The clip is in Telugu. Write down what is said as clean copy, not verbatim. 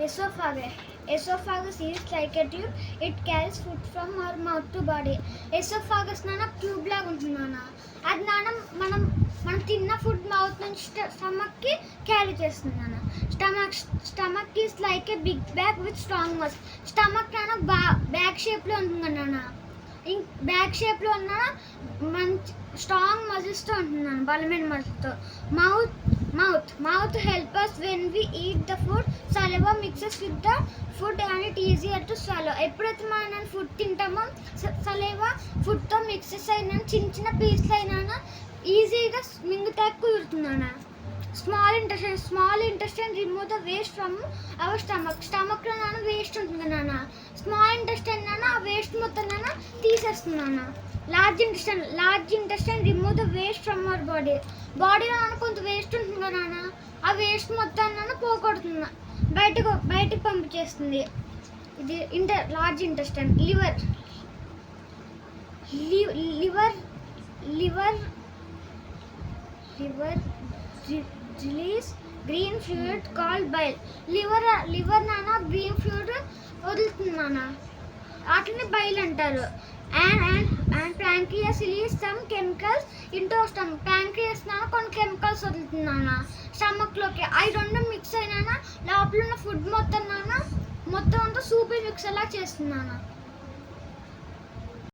Esophagus. Esophagus is like a tube. It carries food from our mouth to body. Esophagus నాన్న ట్యూబ్ లాగా ఉంటుంది నాన్న. అది నాన్న మనం తిన్న ఫుడ్ మౌత్ నుంచి స్టమక్కి క్యారీ చేస్తుంది నాన్న. Stomach is like a big bag with strong muscle. Stomach నాన్న బ్యాగ్ షేప్లో ఉంటుంది నాన్న. బ్యాగ్ షేప్లో ఉన్న మంచి స్ట్రాంగ్ మజిల్స్తో ఉంటుంది నాన్న, బలమైన మజిల్స్తో. Mouth help us when we eat the food. Saliva mixes with the food and it easier to swallow. ఎప్పుడైతే మనం ఫుడ్ తింటామో సలైవా ఫుడ్తో మిక్సెస్ అయినా చిన్న పీస్లు అయినా ఈజీగా మింగుతాకు కుదురుతుందన్న. Small intestine remove the waste from our స్టమక్లో నాన్న వేస్ట్ ఉంటుంది నాన్న. స్మాల్ ఇంటెస్టైన్ నాన్న ఆ వేస్ట్ మొత్తం నాన్న తీసేస్తుంది నాన్న. Large intestine remove the waste from hour బాడీలో నాన్న కొంత వేస్ట్ ఉంటుంది కదా నాన్న, ఆ వేస్ట్ మొత్తాన్ని నాన్న పోగొడుతుంది, బయటకు పంపించేస్తుంది. ఇది large intestine. Liver release green fluid called bile. Liver నాన్న గ్రీన్ ఫ్లూయిడ్ వదులుతుంది నాన్న, వాటిని బైల్ అంటారు. And pancreas release some chemicals into stomach. Pancreas నాన్న కొన్ని కెమికల్స్ వదులుతుంది నాన్న స్టమక్లోకి. అవి రెండు మిక్స్ అయినా లోపల ఉన్న ఫుడ్ మొత్తం నాన్న మొత్తం అంతా సూపర్ మిక్స్ అలా చేస్తుంది నాన్న.